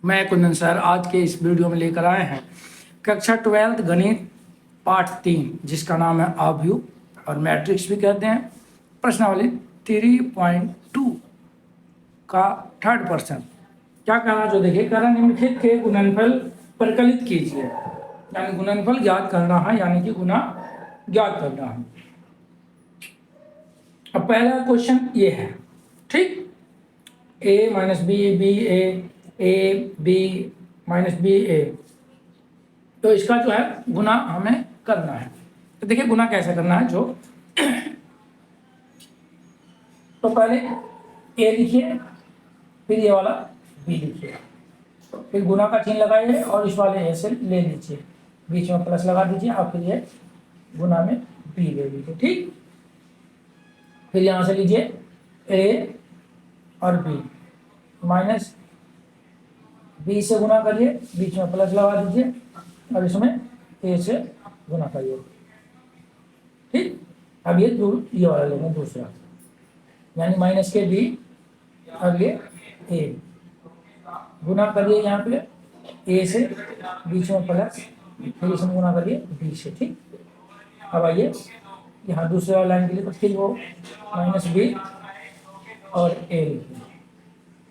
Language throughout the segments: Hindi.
मैं कुंदन सर आज के इस वीडियो में लेकर आए हैं कक्षा 12th गणित पाठ 3 जिसका नाम है आव्यूह और मैट्रिक्स भी कहते हैं। प्रश्नावली 3.2 का थर्ड प्रश्न क्या कह रहा है, जो देखिए कह रहा है निम्नलिखित के गुणनफल परिकलित कीजिए, यानी गुणनफल ज्ञात करना है, यानी कि गुना ज्ञात करना है। अब पहला क्वेश्चन ये है, ठीक, a minus b b a b minus b a, तो इसका जो है गुना हमें करना है। तो देखिए गुना कैसे करना है, जो तो पहले a लिखिए, फिर ये वाला b लिखिए, फिर गुना का चिन्ह लगाइए और इस वाले a से ले लीजिए, बीच में प्लस लगा दीजिए और फिर ये गुना में b ले लीजिए, ठीक। फिर यहाँ से लीजिए a और b माइनस b से गुना करिए, बीच में प्लस लगा दीजिए और इसमें a से गुना करिए, ठीक। अब ये वाला लेंगे दूसरा, यानी माइनस के b और ये a गुना करिए यहाँ पे a से, बीच में प्लस, फिर इसमें गुना करिए b से, ठीक। अब आइए यहाँ दूसरे वाला लाइन के लिए, तो फिर वो माइनस b और a लिखिए,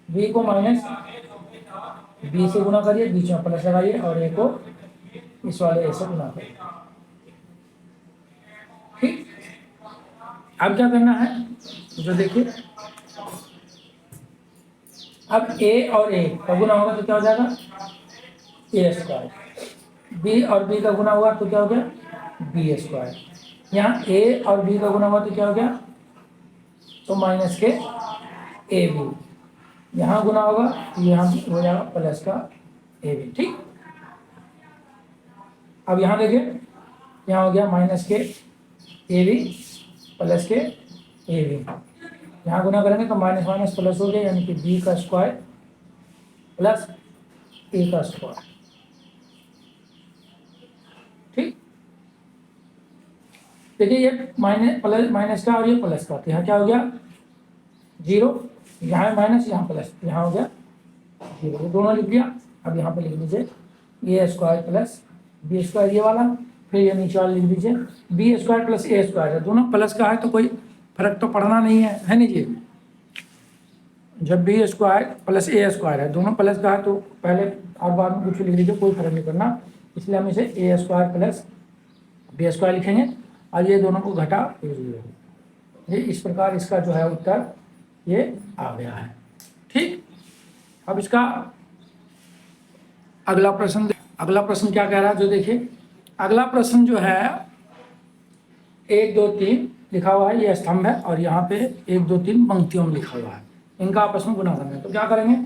b को माइनस b से गुना करिए, बीच में प्लस लगाइए और a को इस वाले a से गुना करिए, ठीक। अब क्या करना है, जो देखिए अब a और a का गुना होगा तो क्या हो जाएगा a स्क्वायर, b और b का गुना हुआ तो क्या हो गया b स्क्वायर, यहाँ a और b का गुना हुआ तो क्या हो गया, तो माइनस के a b, यहाँ गुना होगा तो यहाँ हो जाएगा प्लस का a b, ठीक। अब यहाँ देखिए, यहाँ हो गया माइनस के a b प्लस के a b, यहाँ गुना करेंगे तो माइनस माइनस प्लस हो गया, यानी कि b का स्क्वायर प्लस a का स्क्वायर, ठीक। देखिए ये माइनस का और ये प्लस का, तो यहाँ क्या हो गया 0, यहाँ माइनस यहाँ प्लस, यहाँ हो गया 0, दोनों लिख दिया। अब यहाँ पे लिख लीजिए a square plus b square ये वाला, फिर ये नीचे वाला लिख दीजिए b square plus a square है, दोनों प्लस का है तो कोई फर्क तो पड़ना नहीं है नहीं जी। जब b square plus a square है, दोनों प्लस का है तो पहले और बाद में कुछ लिख लीजिए, कोई फर्क नहीं करना, इसलिए हम इसे a square plus b square लिखेंगे और ये दोनों को घटा दीजिए। ये इस प्रकार इसका जो है उत्तर ये आ गया है, ठीक। अब इसका अगला प्रश्न क्या कह रहा है, जो देखिए अगला प्रश्न जो है 1 2 3 लिखा हुआ है, ये स्तंभ है और यहाँ पे 1 2 3 पंक्तियों में लिखा हुआ है, इनका आपस में गुना करना है। तो क्या करेंगे,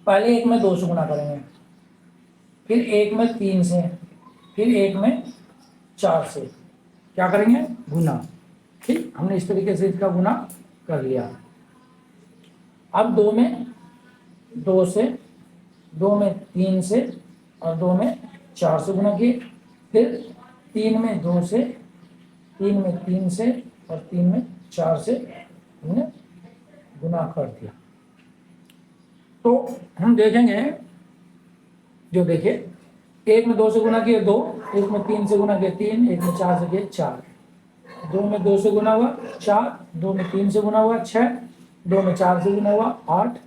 पहले 1 में 2 से गुना करेंगे, फिर 1 में 3 से, फिर 1 में 4 से, क्या करेंगे गुना, ठीक। हमने इस तरीके से इसका गुना कर लिया। अब 2 में 2 से, 2 में 3 से और 2 में 4 से गुना किए, फिर 3 में 2 से, 3 में 3 से और 3 में 4 से हमने गुना कर दिया। तो हम देखेंगे, जो देखिए 1 में 2 से गुना किए 2, 1 में 3 से गुना किए 3, 1 में 4 से किए 4, 2 में 2 से गुना हुआ 4, 2 में 3 से गुना हुआ 6, 2 में 4 से गुना हुआ 8,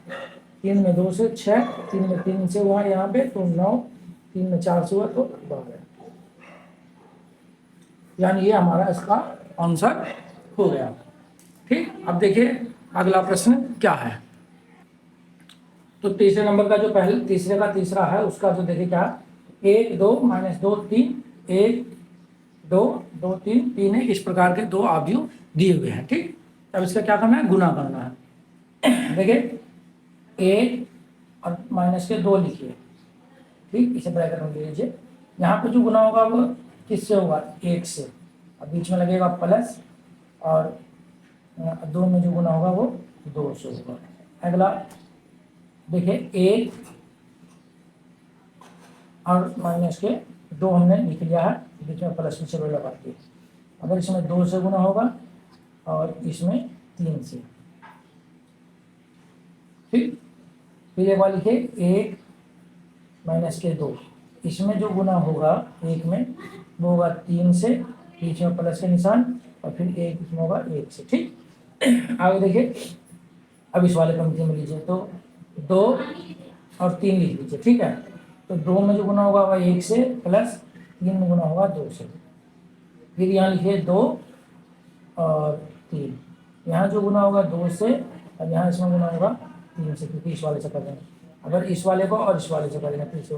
3 में 2 से 6, 3 में 3 से हुआ यहाँ पे तो 9, 3 में 4 से हुआ तो 12, यानी ये हमारा इसका आंसर हो गया, ठीक। अब देखिए अगला प्रश्न क्या है, तो तीसरे नंबर का जो पहले तीसरे का तीसरा है उसका जो देखिए क्या, 1 2 माइनस 2 3, 1 2 2 3 3 1, इस प्रकार के दो आव्यूह दिए हुए हैं, ठीक। अब इसका क्या करना है, गुना करना है। देखिए 1 और माइनस के 2 लिखिए, ठीक, इसे ब्रैकेट में ले लीजिए। यहाँ पे जो गुना होगा वो किससे होगा 1 से, और बीच में लगेगा प्लस, और 2 में जो गुना होगा वो 2 से होगा। अगला देखिए 1 और माइनस के 2 हमने लिख लिया है, बीच में प्लस से लगा के, अगर इसमें 2 से गुना होगा और इसमें 3 से, ठीक। फिर एक बार लिखे 1 माइनस के 2, इसमें जो गुना होगा एक में वो होगा 3 से, बीच में प्लस का निशान, और फिर एक इसमें होगा 1 से। ठीक, आगे देखिए। अब इस वाले पंक्ति में लीजिए तो 2 और 3 लिख लीजिए। ठीक है, तो 2 में जो गुना होगा वह 1 से, प्लस 3 में गुना होगा 2 से। फिर यहाँ लिखिए 2 और 3, यहाँ जो गुना होगा 2 से, और यहाँ इसमें गुना होगा 3 से, क्योंकि इस वाले से कर देंगे। अगर इस वाले को और इस वाले से करेंगे तो इसे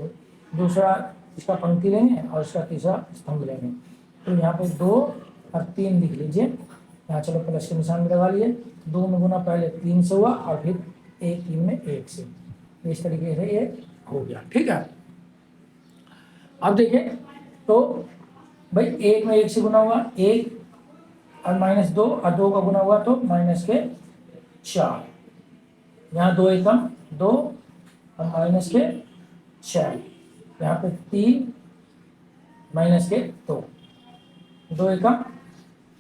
दूसरा इसका पंक्ति लेंगे और इसका तीसरा स्तंभ लेंगे। तो यहाँ पे 2 और 3 लिख लीजिए। यहाँ चलो प्लस के निशान भी लगा लिए। 2 में गुना पहले 3 से हुआ और फिर 1 3 में 1 से, इस तरीके से ये हो गया। ठीक है, अब देखिए तो भाई 1 में 1 से गुना हुआ 1, और -2, और 2 का गुना हुआ तो माइनस के 4, यहाँ 2 एकम 2 और माइनस के 6, यहाँ पे 3 माइनस के 2, 2 एकम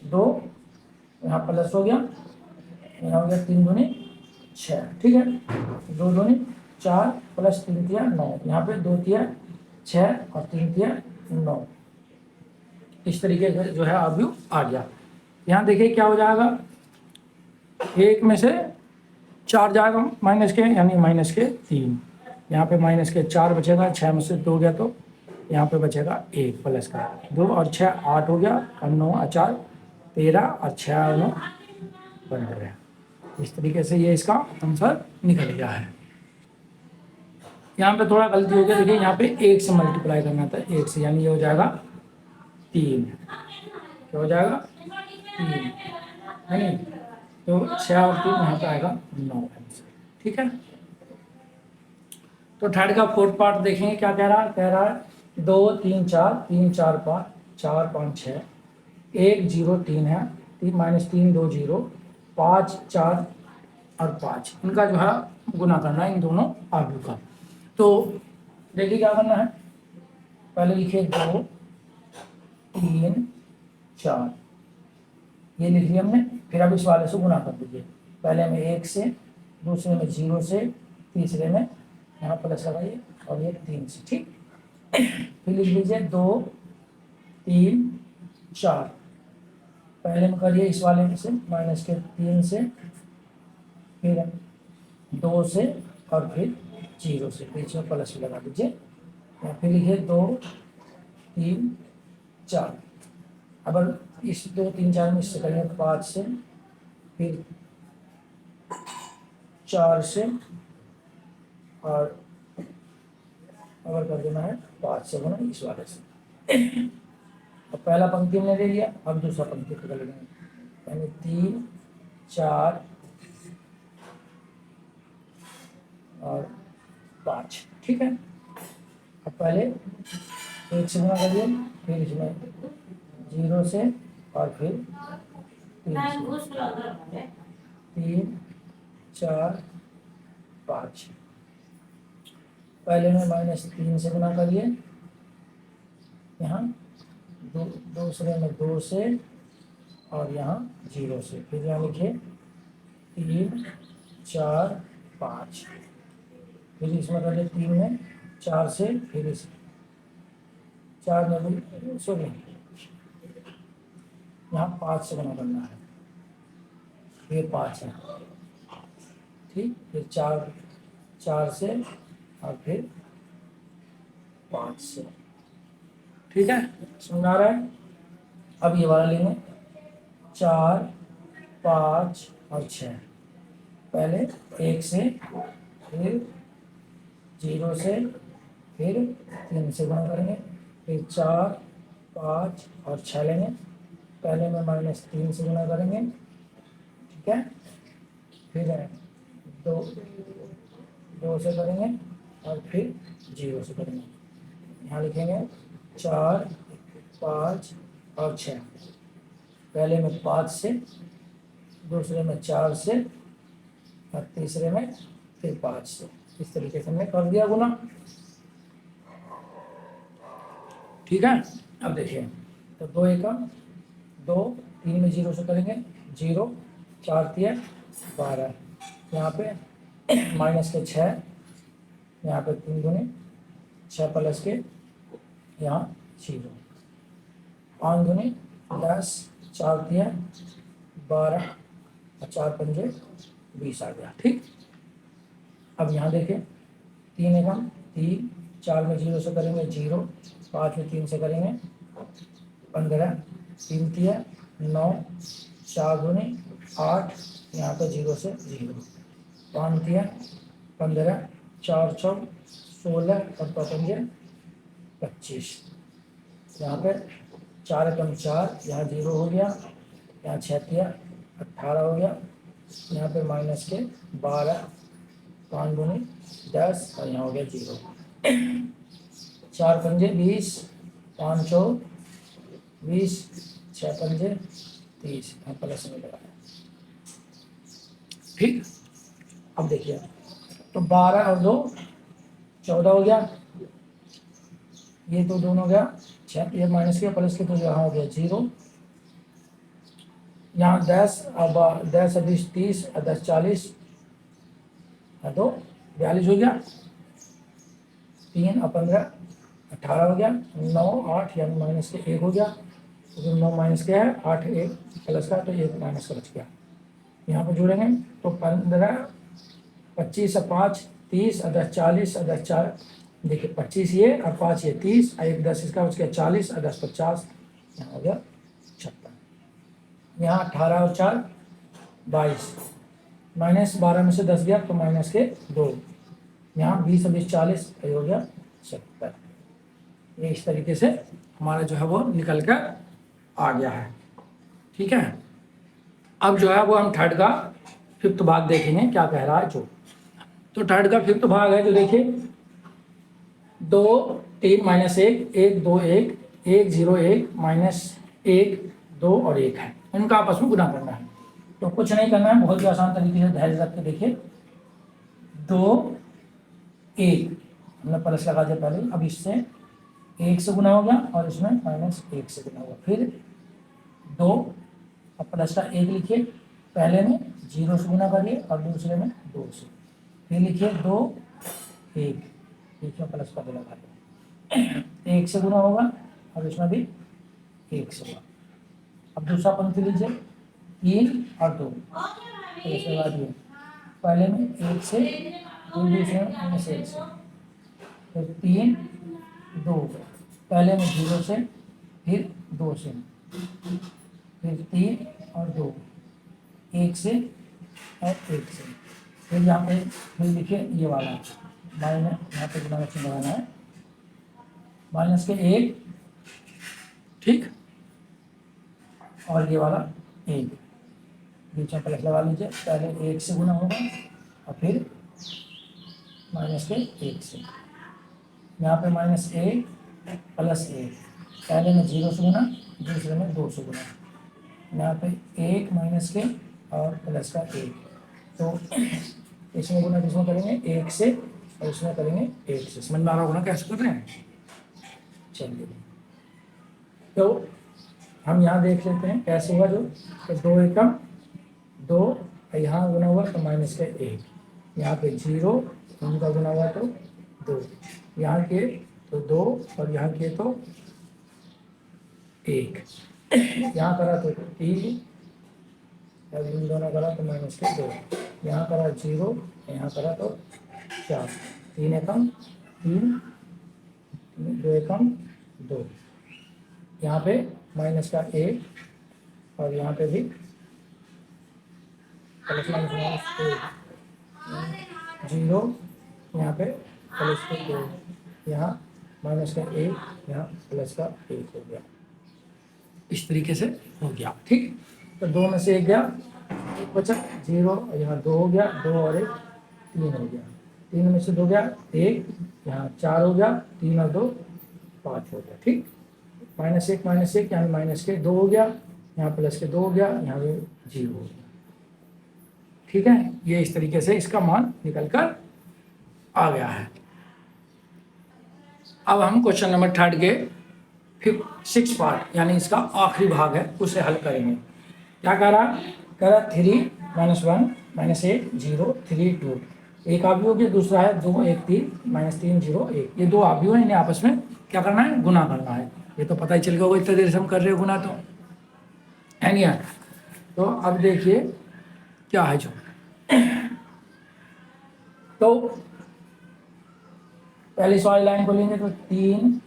2, यहाँ प्लस हो गया, यहाँ हो गया 3 दूनी 6। ठीक है, 2 दूनी 4 प्लस 3 तिया 9, यहाँ पे 2 तिया 6 और 3 तिया 9। इस तरीके से जो है अवयव आ गया। यहाँ देखिए क्या हो जाएगा, 1 में से 4 जाएगा माइनस के, यानी माइनस के 3, यहाँ पे माइनस के 4 बचेगा, 6 में से 2 गया तो यहाँ पे बचेगा 1 प्लस का 2 और 6 8 हो गया, और 9 और 4 13, और 6 और 9 15 है। इस तरीके से ये इसका आंसर निकल गया है। यहाँ पे थोड़ा गलती हो गया, देखिए यहाँ पे 1 से मल्टीप्लाई करना था, 1 से, यानी ये हो जाएगा 3, क्या हो जाएगा 3 है नहीं, तो 6 और 3 यहाँ पे आएगा 9 आंसर। ठीक है, तो थर्ड का फोर्थ पार्ट देखेंगे क्या कह रहा है। कह रहा है 2 3 4 3 4 5 4 5 6 1 0 3 है, 3 2 0 5 4 और 5, इनका जो है गुना करना है इन दोनों आगू का। तो देखिए क्या करना है, पहले लिखिए 2 3 4, ये लिख लिया हमने। फिर अब इस वाले से गुना कर दीजिए, पहले में 1 से, दूसरे में 0 से, तीसरे में यहाँ प्लस लगाइए और ये 3 से। ठीक, फिर लिख लीजिए 2 3 4, पहले में करिए इस वाले में से माइनस के 3 से, फिर 2 से, और फिर 0 से, बीच में प्लस लगा दीजिए। फिर लिखिए 2 3 4, अब इस 2 3 4 में इससे करेंगे 5 से, फिर 4 से, और अगर कर देना है 5 से गुना इस वाले से। अब पहला पंक्ति हमने ले लिया, अब दूसरा पंक्ति पकड़ लेंगे, यानी 3 4 और 5। ठीक है, अब पहले 1 से गुना करिए, फिर इसमें 0 से, और फिर 3 4 5, पहले में -3 से गुना करिए, यहाँ दूसरे में 2 से, और यहाँ 0 से, फिर यहाँ लिखिए 3 4 5, फिर इसमें करिए 3 में 4 से, फिर इस 4 में भी सॉरी यहाँ 5 से गुना करना है, फिर 5 है। ठीक, फिर 4 से, और फिर 5 से। ठीक है, समझ आ रहा है। अब ये वाला लेंगे 4 5 और 6, पहले 1 से, फिर 0 से, फिर 3 से गुणा करेंगे, फिर 4 5 और 6 लेंगे, पहले में -3 से गुणा करेंगे। ठीक है, फिर 2 से करेंगे, और फिर 0 से करेंगे। यहाँ लिखेंगे 4 5 और 6, पहले में 5 से, दूसरे में 4 से, और तीसरे में फिर 5 से। इस तरीके से हमने कर दिया गुना। ठीक है, अब देखिए तो 2 एकम 2, 3 में 0 से करेंगे 0, 4 3 12, यहाँ पे माइनस के 6 यहाँ पे 3 दूनी 6 प्लस के यहाँ 0, 5 दूनी 10, 4 तिया 12 और 4 पंजे 20 आ गया। ठीक, अब यहाँ देखें 3 एकम 3, 4 में 0 से करेंगे 0, 5 में 3 से करेंगे 15, 3 तिया 9, 4 दूनी 8, यहाँ पे 0 से 0, 5 तिया 15, 4 चौक 16 और 5 पंजे 25। यहाँ पे 4 एकम 4, यहाँ 0 हो गया, यहाँ 6 तिया 18 हो गया, यहाँ पे माइनस के 12, 5 दूनी 10 और यहाँ हो गया 0, 4 पंजे 20, 5 चौक 20, 6 पंजे 30, यहाँ प्लस में लगाया। ठीक, अब देखिए तो 12 और 2 14 हो गया, ये तो दोनों हो गया 6, ये माइनस के प्लस के तो यहाँ हो गया 0, यहाँ 10 अब 10 और 20 30 और 10 40 तो 42 हो गया, 3 और 15 18 हो गया, 9 8 यानी माइनस के 1 हो गया, क्योंकि 9 माइनस के है, 8 1 प्लस का तो 1 माइनस का बच गया। यहाँ पर जोड़ेंगे तो 15 25 और 5 30 और 10 40 और 10 4, देखिए 25 ये और 5 ये 30 और 1 10 इसका बच गया 40 और 10 50, यहाँ हो गया 56। यहाँ 18 और 4 22, माइनस 12 में से 10 गया तो माइनस के 2, यहाँ 20 और 20 40, ये हो गया 70। ये इस तरीके से हमारा जो है वो निकल कर आ गया है। ठीक है, अब जो है वो हम थर्ड का फिफ्थ भाग देखेंगे क्या कह रहा है जो। तो थर्ड का फिफ्थ भाग है जो देखिए 2 3 माइनस 1 1 2 1 1 0 1 माइनस 1 2 और 1 है, इनका आपस में गुना करना है। तो कुछ नहीं करना है, बहुत ही आसान तरीके से धैर्य रख के देखिए 2 1 हमने प्लस लगा दिया पहले, अब इससे 1 से गुना हो गया और इसमें माइनस 1 से गुना होगा, फिर 2 अब प्लस का 1 लिखिए, पहले में 0 से गुना करिए और दूसरे में 2 से, फिर लिखिए 2 1 बीच में प्लस का लगा दिया, 1 से गुना होगा और इसमें भी 1 से होगा। अब दूसरा पंक्ति लीजिए 3 और 2 तो इसे लगा दिए, पहले में 1 से दूसरे में माइनस 1 से, फिर 3 2 पहले में 0 से फिर 2 से, फिर 3 और 2 1 से और 1 से, फिर यहाँ पे फिर लिखिए ये वाला माइनस, यहाँ पे गुना चिन्ह लगाना है, माइनस के 1 ठीक, और ये वाला 1 बीच में प्लस लगा लीजिए, पहले 1 से गुना होगा और फिर माइनस के 1 से, यहाँ पे माइनस 1 प्लस 1, पहले में 0 से गुना दूसरे में 2 से गुना, यहाँ पे 1 माइनस के और प्लस का 1, तो इसमें गुना किसमें करेंगे 1 से और इसमें करेंगे 1 से। समझ में आ रहा होगा ना कैसे कर रहे हैं। चलिए तो हम यहाँ देख लेते हैं कैसे हुआ जो, तो 2 एकम 2 यहाँ गुना हुआ तो माइनस का 1, यहाँ पे 0 उनका गुना हुआ तो 2, यहाँ के तो 2 और यहाँ के तो 1, यहाँ करा तो 3 और इन दोनों करा तो माइनस के 2, यहाँ करा 0 यहाँ करा तो 4, 3 एकम 3 2 एकम 2, यहाँ पे माइनस का 1 और यहाँ पे भी प्लस माइनस 1 0, यहाँ पे प्लस का 2, यहाँ माइनस का 1, यहाँ प्लस का 1 हो गया, इस तरीके से हो गया। ठीक, तो 2 में से 1 गया, 1 बचा 0, यहाँ 2 हो गया, 2 और 1 3 हो गया, 3 में से 2 गया 1, यहाँ 4 हो गया, 3 और 2 5 हो गया। ठीक, माइनस 1 यहाँ माइनस के 2 हो गया, यहाँ प्लस के 2 हो गया, यहाँ भी 0 हो गया। ठीक है, ये इस तरीके से इसका मान निकल कर आ गया है। अब हम क्वेश्चन नंबर 3 के 6 पार्ट यानी इसका आखिरी भाग है उसे हल करेंगे। क्या कह रहा 3 -1 -8 0 3 2, एक अवयव है, दूसरा है 2 1 3 -3 0 1। ये दो अवयव हैं, इन्हें आपस में क्या करना है, गुना करना है। ये तो पता ही चल गया होगा, इतने देर से हम कर रहे हो गुना, तो है नहीं यार। तो अब देखिए क्या है जो, तो पहले इस वाली लाइन को लेंगे तो 3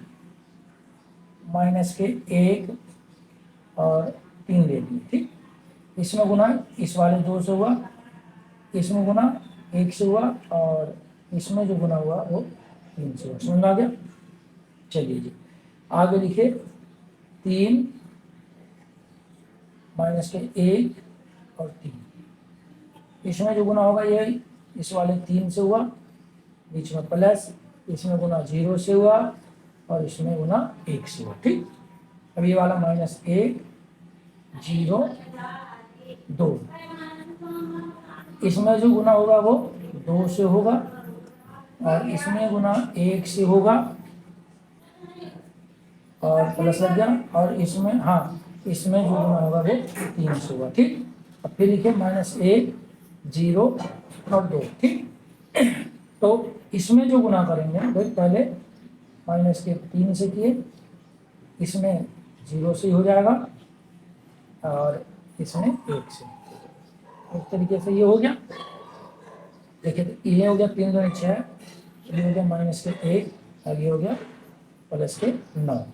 माइनस के 1 और 3 ले लिए, ठीक। इसमें गुना इस वाले 2 से हुआ, इसमें गुना 1 से हुआ, और इसमें जो गुना हुआ वो 3 से हुआ। समझ आ गया। चलिए जी आगे लिखिए, 3 माइनस के 1 और 3। इसमें जो गुना होगा ये इस वाले 3 से हुआ, बीच में प्लस, इसमें गुना 0 से हुआ, और इसमें गुना 1 से हुआ, ठीक। अब ये वाला -1 0 2, इसमें जो गुना होगा वो 2 से होगा, और इसमें गुना 1 से होगा, और प्लस लग गया, और इसमें हाँ इसमें जो गुना होगा वो 3 से होगा, ठीक। अब फिर लिखिए -1 0 और 2, ठीक। तो इसमें जो गुना करेंगे तो पहले -3 से किए, इसमें 0 से हो जाएगा, और इसमें 1 से। इस तरीके से ये हो गया। देखिए तो ये हो गया 3 2 6, ये हो गया -1, और ये हो गया +9।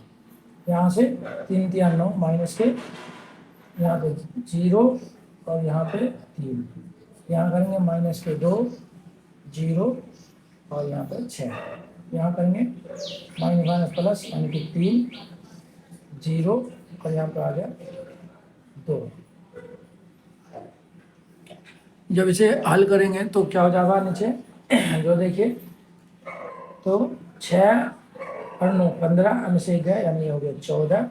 यहाँ से 3 3 9 माइनस के, यहाँ पे 0 और यहाँ पे 3, यहाँ करेंगे -2 0 और यहाँ पे 6, यहाँ करेंगे माइनस प्लस यानी कि 3 0, और यहाँ पे आ गया 2। जब इसे हल करेंगे तो क्या हो जाएगा नीचे जो देखिए, तो 6 और 9 15 में से 1 गया, यानी ये हो गया 14।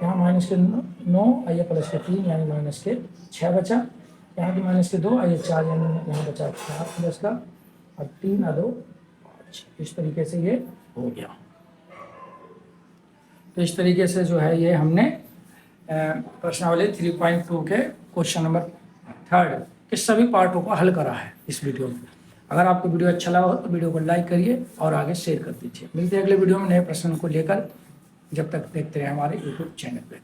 यहाँ -9 आइए प्लस के 3 यानी -6 बचा, यहाँ भी -2 आइए 4 यानी यहाँ बचा 4 प्लस का, और 3 और 2 5। इस तरीके से ये हो गया। तो इस तरीके से जो है ये हमने प्रश्नावली 3.2 के क्वेश्चन नंबर 3 के सभी पार्टों को हल करा है इस वीडियो में। अगर आपको वीडियो अच्छा लगा हो तो वीडियो को लाइक करिए और आगे शेयर कर दीजिए। मिलते हैं अगले वीडियो में नए प्रश्न को लेकर। जब तक देखते रहे हमारे यूट्यूब चैनल पे।